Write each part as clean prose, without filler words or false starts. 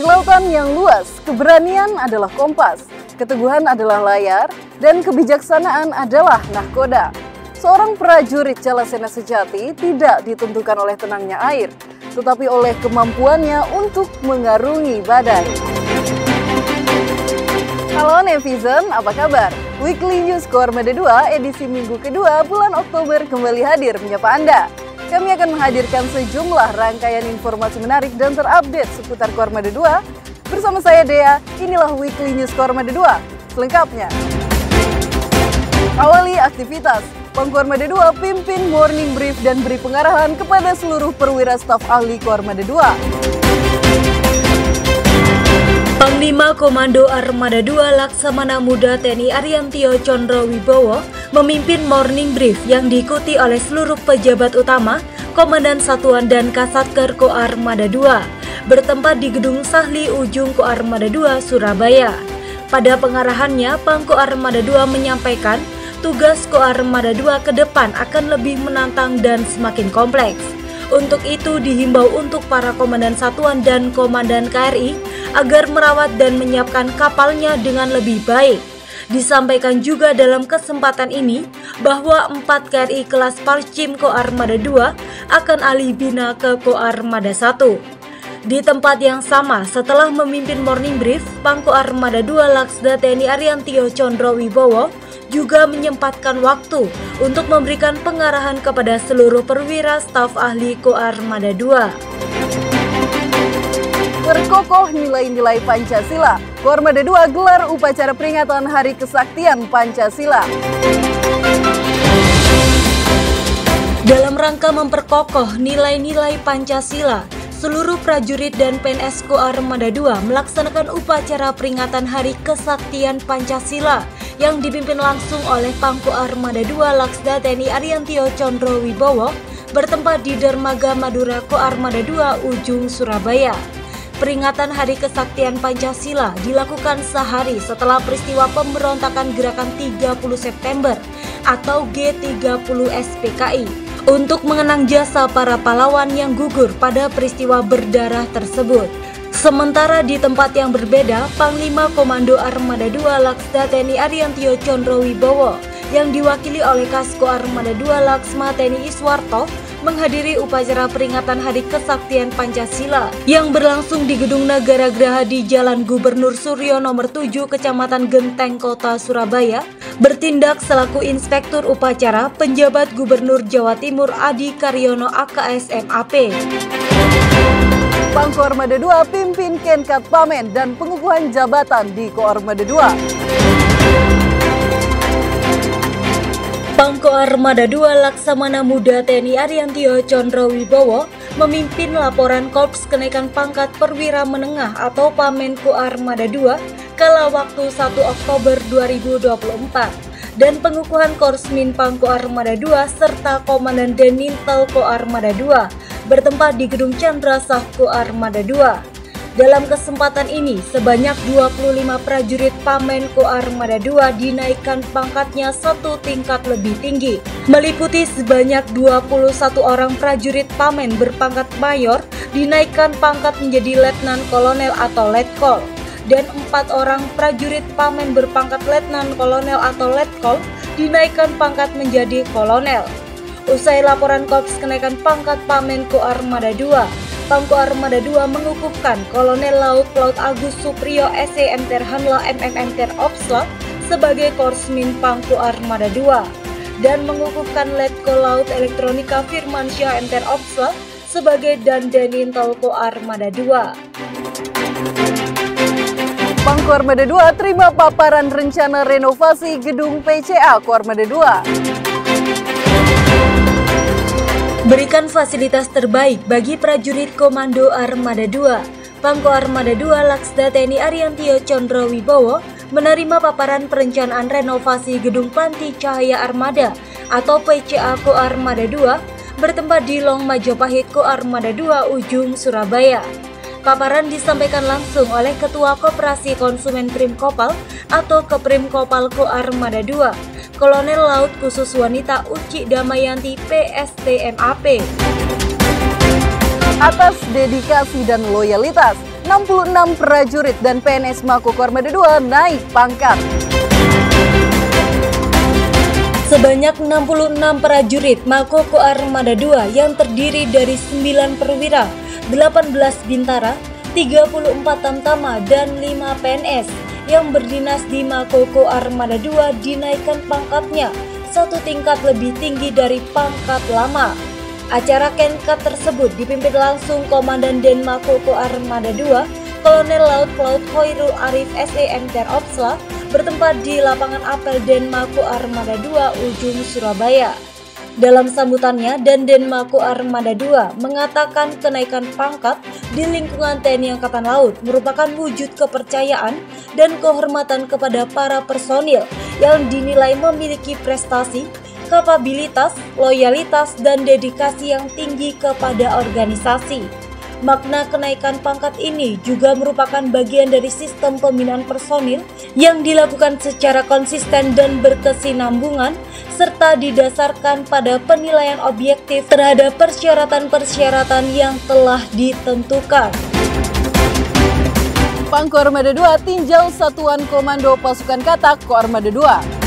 lautan yang luas, keberanian adalah kompas, keteguhan adalah layar, dan kebijaksanaan adalah nahkoda. Seorang prajurit Jalasena sejati tidak ditentukan oleh tenangnya air, tetapi oleh kemampuannya untuk mengarungi badai. Halo netizen, apa kabar? Weekly News Koarmada 2 edisi minggu kedua bulan Oktober kembali hadir menyapa Anda. Kami akan menghadirkan sejumlah rangkaian informasi menarik dan terupdate seputar Koarmada 2. Bersama saya Dea, inilah Weekly News Koarmada 2. Selengkapnya. Awali aktivitas, Pangkoarmada 2 pimpin morning brief dan beri pengarahan kepada seluruh perwira staf ahli Koarmada 2. Panglima Komando Armada 2 Laksamana Muda TNI Ariantio Condrowibowo memimpin morning brief yang diikuti oleh seluruh pejabat utama, Komandan Satuan dan Kasatker Koarmada 2 bertempat di Gedung Sahli Ujung Koarmada 2 Surabaya. Pada pengarahannya, Pangko Armada 2 menyampaikan tugas Koarmada 2 ke depan akan lebih menantang dan semakin kompleks. Untuk itu dihimbau untuk para komandan satuan dan komandan KRI agar merawat dan menyiapkan kapalnya dengan lebih baik. Disampaikan juga dalam kesempatan ini bahwa 4 KRI kelas Parchim Koarmada 2 akan alih bina ke Koarmada 1. Di tempat yang sama, setelah memimpin morning brief, Pangko Armada 2 Laksda TNI Ariantio Condrowibowo juga menyempatkan waktu untuk memberikan pengarahan kepada seluruh perwira staf ahli Koarmada 2. Berkokoh nilai-nilai Pancasila, Koarmada 2 gelar upacara peringatan Hari Kesaktian Pancasila. Dalam rangka memperkokoh nilai-nilai Pancasila, seluruh prajurit dan PNS Koarmada 2 melaksanakan upacara peringatan Hari Kesaktian Pancasila yang dipimpin langsung oleh Pangko Armada 2 Laksda TNI Ariantio Condrowibowo bertempat di Dermaga Madura Koarmada 2 Ujung Surabaya. Peringatan Hari Kesaktian Pancasila dilakukan sehari setelah peristiwa pemberontakan Gerakan 30 September atau G30 SPKI untuk mengenang jasa para pahlawan yang gugur pada peristiwa berdarah tersebut. Sementara di tempat yang berbeda, Panglima Komando Armada 2 Laksda TNI Ariantio Condrowibowo yang diwakili oleh Kasko Armada 2 Laksma TNI Iswarto menghadiri upacara peringatan Hari Kesaktian Pancasila yang berlangsung di Gedung Nagara Graha di Jalan Gubernur Suryo nomor 7 Kecamatan Genteng Kota Surabaya, bertindak selaku Inspektur Upacara Penjabat Gubernur Jawa Timur Adi Karyono AKS MAP. Pangko Armada 2 pimpin Kenkat Pamen dan pengukuhan jabatan di Koarmada 2. Pangko Armada 2 Laksamana Muda TNI Ariantio Condrowibowo memimpin laporan Korps Kenaikan Pangkat Perwira Menengah atau Pamen Koarmada 2 kala waktu 1 Oktober 2024 dan pengukuhan Korsmin Pangko Armada 2 serta Komandan Denintel Koarmada 2 bertempat di Gedung Chandrasah Koarmada 2. Dalam kesempatan ini, sebanyak 25 prajurit Pamen Koarmada 2 dinaikkan pangkatnya satu tingkat lebih tinggi, meliputi sebanyak 21 orang prajurit Pamen berpangkat mayor dinaikkan pangkat menjadi letnan kolonel atau letkol, dan 4 orang prajurit Pamen berpangkat letnan kolonel atau letkol dinaikkan pangkat menjadi kolonel. Usai laporan Korps Kenaikan Pangkat Pamen Koarmada 2, Pangko Armada 2 mengukuhkan Kolonel Laut Agus Supriyo SEM Terhanla MMM Teropsla sebagai Korsmin Pangko Armada 2 dan mengukuhkan Letkol Laut Elektronika Firmansyah Teropsla sebagai Dandenintel Koarmada 2. Pangko Armada 2 terima paparan rencana renovasi gedung PCA Koarmada 2. Berikan fasilitas terbaik bagi prajurit Komando Armada 2. Pangko Armada 2 Laksda TNI Ariantio Condrowibowo menerima paparan perencanaan renovasi Gedung Panti Cahaya Armada atau PCA Koarmada 2 bertempat di Long Majapahit Koarmada 2 Ujung Surabaya. Paparan disampaikan langsung oleh Ketua Koperasi Konsumen Primkopal atau Keprimkopal Koarmada 2, Kolonel Laut Khusus Wanita Uci Damayanti PSTMAP. Atas dedikasi dan loyalitas, 66 prajurit dan PNS Mako Armada 2 naik pangkat. Sebanyak 66 prajurit Mako Armada 2 yang terdiri dari 9 perwira, 18 bintara, 34 tamtama, dan 5 PNS yang berdinas di Mako Armada 2 dinaikkan pangkatnya satu tingkat lebih tinggi dari pangkat lama. Acara Kenkat tersebut dipimpin langsung Komandan Den Mako Armada 2, Kolonel Laut Hoirul Arif SEMTR Opsla, bertempat di lapangan apel Den Mako Armada 2 Ujung Surabaya. Dalam sambutannya, Den Mako Armada 2 mengatakan kenaikan pangkat di lingkungan TNI Angkatan Laut merupakan wujud kepercayaan dan kehormatan kepada para personil yang dinilai memiliki prestasi, kapabilitas, loyalitas, dan dedikasi yang tinggi kepada organisasi. Makna kenaikan pangkat ini juga merupakan bagian dari sistem pembinaan personil yang dilakukan secara konsisten dan berkesinambungan, serta didasarkan pada penilaian objektif terhadap persyaratan-persyaratan yang telah ditentukan. Pangko Armada 2 tinjau Satuan Komando Pasukan Katak Koarmada 2.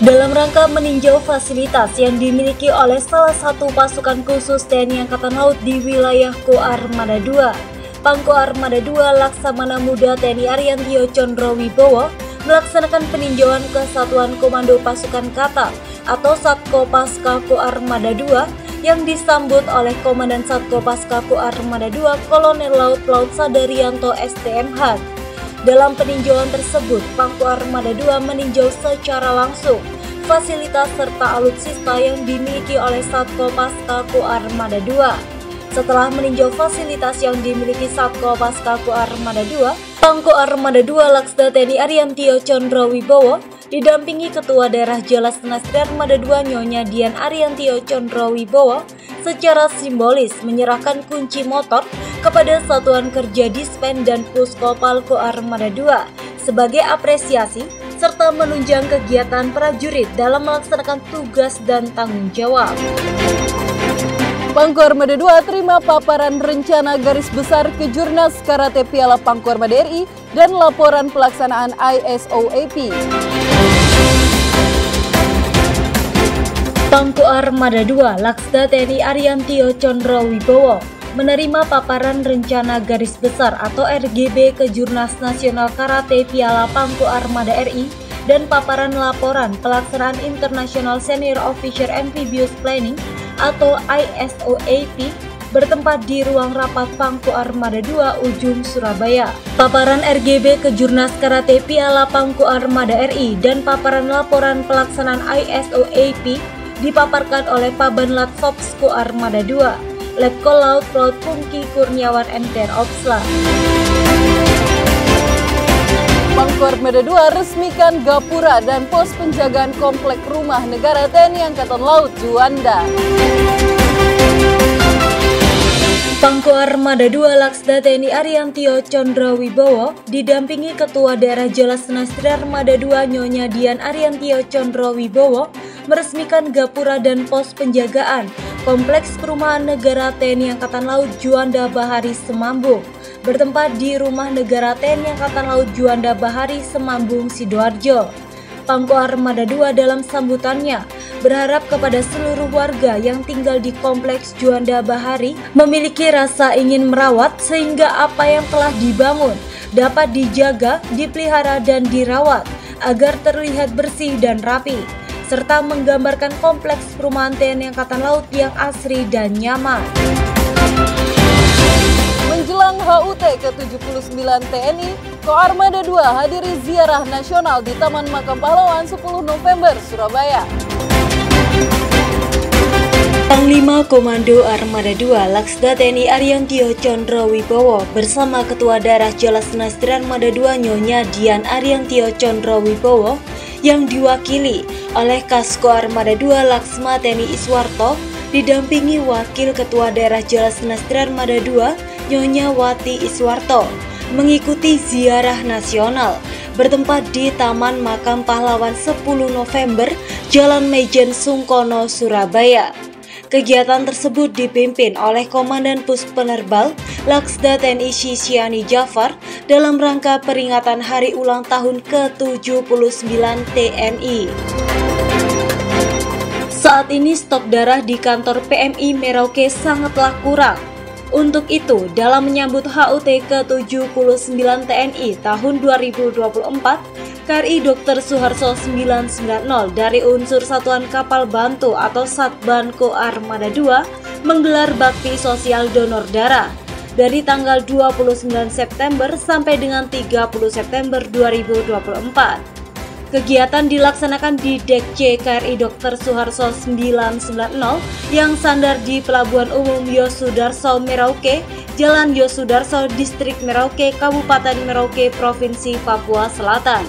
Dalam rangka meninjau fasilitas yang dimiliki oleh salah satu pasukan khusus TNI Angkatan Laut di wilayah Koarmada 2, Pangko Armada 2 Laksamana Muda TNI Ariantio Condrowibowo melaksanakan peninjauan ke Satuan Komando Pasukan Katak atau Satko Paska Koarmada 2 yang disambut oleh Komandan Satko Paska Koarmada 2 Kolonel Laut Sadarianto STMH. Dalam peninjauan tersebut, Pangko Armada 2 meninjau secara langsung fasilitas serta alutsista yang dimiliki oleh Satko Paska Koarmada 2. Setelah meninjau fasilitas yang dimiliki Satko Paska Koarmada 2, Pangko Armada 2 Laksda TNI Ariantio Condrowibowo didampingi Ketua Daerah Jalas Nastri Armada 2 Nyonya Dian Ariantio Condrowibowo secara simbolis menyerahkan kunci motor kepada Satuan Kerja Dispen dan Puskopal Koarmada 2 sebagai apresiasi serta menunjang kegiatan prajurit dalam melaksanakan tugas dan tanggung jawab. Pangko Armada 2 terima paparan rencana garis besar Kejurnas Karate Piala Pangko Armada RI dan laporan pelaksanaan ISOAP. Pangko Armada 2 Laksda TNI Ariantio Condrowibowo menerima paparan rencana garis besar atau RGB Kejurnas Nasional Karate Piala Pangko Armada RI dan paparan laporan pelaksanaan International Senior Officer Amphibious Planning atau ISOAP bertempat di ruang rapat Pangko Armada 2 Ujung Surabaya. Paparan RGB Kejurnas Karate Piala Pangko Armada RI dan paparan laporan pelaksanaan ISOAP dipaparkan oleh Pabanlat Sops Koarmada 2, Letkol Laut Pungki Kurniawan MTR Opsla. Pangko Armada 2 resmikan gapura dan pos penjagaan komplek rumah negara TNI Angkatan Laut Juanda. Pangko Armada 2 Laksda TNI Ariantio Condrowibowo didampingi Ketua Daerah Jalas Nastri Armada 2 Nyonya Dian Ariantio Condrowibowo meresmikan gapura dan pos penjagaan Kompleks Perumahan Negara TNI Angkatan Laut Juanda Bahari Semambung bertempat di Rumah Negara TNI Angkatan Laut Juanda Bahari Semambung Sidoarjo. Pangko Armada 2 dalam sambutannya berharap kepada seluruh warga yang tinggal di Kompleks Juanda Bahari memiliki rasa ingin merawat sehingga apa yang telah dibangun dapat dijaga, dipelihara dan dirawat agar terlihat bersih dan rapi, serta menggambarkan kompleks perumahan TNI Angkatan Laut yang asri dan nyaman. Menjelang HUT ke-79 TNI, Koarmada 2 hadiri ziarah nasional di Taman Makam Pahlawan 10 November, Surabaya. Panglima Komando Armada 2 Laksda TNI Ariantio Condrowibowo bersama Ketua Daerah Jalas Nastri Armada 2 Nyonya Dian Ariantio Condrowibowo yang diwakili oleh Kasko Armada 2 Laksma TNI Iswarto didampingi Wakil Ketua Daerah Jalas Nastri Armada 2 Nyonya Wati Iswarto mengikuti ziarah nasional bertempat di Taman Makam Pahlawan 10 November Jalan Mejen Sungkono, Surabaya. Kegiatan tersebut dipimpin oleh Komandan Pus Penerbal Laksda TNI Syisyani Jafar dalam rangka peringatan hari ulang tahun ke-79 TNI. Saat ini stok darah di kantor PMI Merauke sangatlah kurang. Untuk itu, dalam menyambut HUT ke-79 TNI tahun 2024, KRI Dr. Suharto 990 dari unsur Satuan Kapal Bantu atau Satban Ko Armada 2 menggelar bakti sosial donor darah dari tanggal 29 September sampai dengan 30 September 2024. Kegiatan dilaksanakan di Dek C KRI Dr. Suharto 990 yang sandar di Pelabuhan Umum Yosudarso Merauke, Jalan Yosudarso, Distrik Merauke, Kabupaten Merauke, Provinsi Papua Selatan.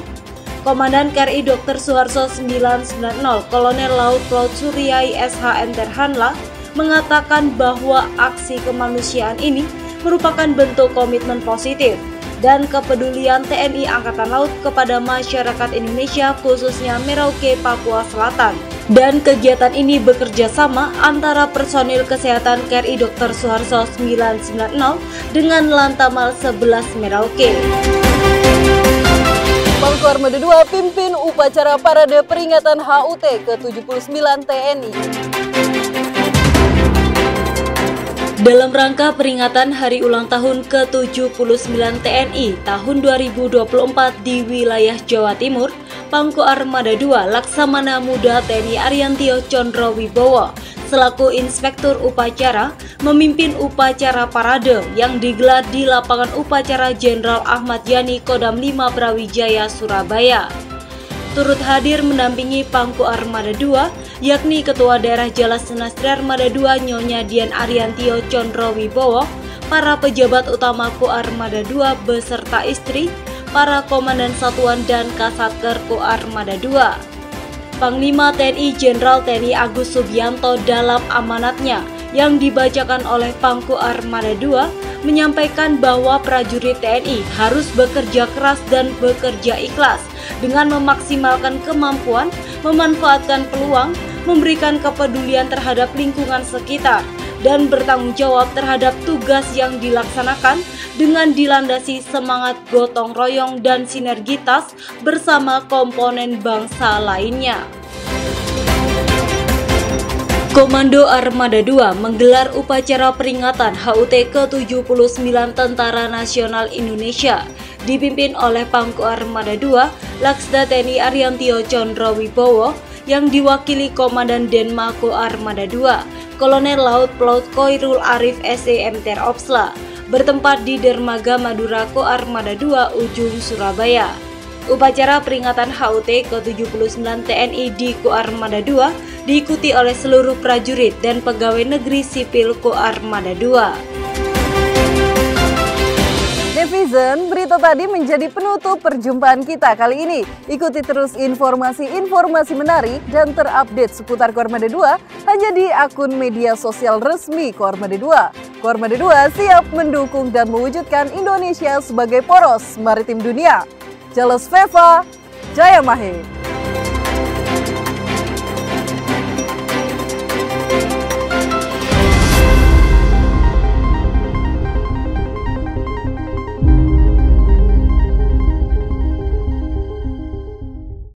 Komandan KRI Dr. Suharto 990 Kolonel Laut Pelaut Suryai SHM Terhanla mengatakan bahwa aksi kemanusiaan ini merupakan bentuk komitmen positif dan kepedulian TNI Angkatan Laut kepada masyarakat Indonesia khususnya Merauke, Papua Selatan. Dan kegiatan ini bekerja sama antara personil kesehatan KRI Dr. Suharto 990 dengan Lantamal 11 Merauke. Pangku Armada 2 pimpin upacara parade peringatan HUT ke-79 TNI. Dalam rangka peringatan hari ulang tahun ke-79 TNI tahun 2024 di wilayah Jawa Timur, Pangku Armada 2 Laksamana Muda TNI Ariantio Condrowibowo selaku Inspektur Upacara memimpin upacara parade yang digelar di Lapangan Upacara Jenderal Ahmad Yani Kodam 5 Brawijaya, Surabaya. Turut hadir mendampingi Pangku Armada 2 yakni Ketua Daerah Jalasena Armada 2 Nyonya Dian Ariantio Condrowibowo, para pejabat utama Ko Armada 2 beserta istri, para komandan satuan dan kasatker Ko Armada 2. Panglima TNI Jenderal TNI Agus Subianto dalam amanatnya yang dibacakan oleh Pangku Armada 2 menyampaikan bahwa prajurit TNI harus bekerja keras dan bekerja ikhlas dengan memaksimalkan kemampuan, memanfaatkan peluang, memberikan kepedulian terhadap lingkungan sekitar, dan bertanggung jawab terhadap tugas yang dilaksanakan dengan dilandasi semangat gotong royong dan sinergitas bersama komponen bangsa lainnya. Komando Armada 2 menggelar upacara peringatan HUT ke-79 Tentara Nasional Indonesia dipimpin oleh Pangku Armada 2 Laksda TNI Ariantio Condrowibowo yang diwakili Komandan Denma Ko Armada 2 Kolonel Laut Pelaut Koirul Arif SEM Teropsla bertempat di Dermaga Madura Ko Armada 2 Ujung Surabaya. Upacara peringatan HUT ke-79 TNI di Ko Armada 2 diikuti oleh seluruh prajurit dan pegawai negeri sipil Ko Armada 2. Netizen, berita tadi menjadi penutup perjumpaan kita kali ini. Ikuti terus informasi-informasi menarik dan terupdate seputar Ko Armada 2 hanya di akun media sosial resmi Ko Armada 2. Ko Armada 2 siap mendukung dan mewujudkan Indonesia sebagai poros maritim dunia. Jelas Veva, Jaya Mahe.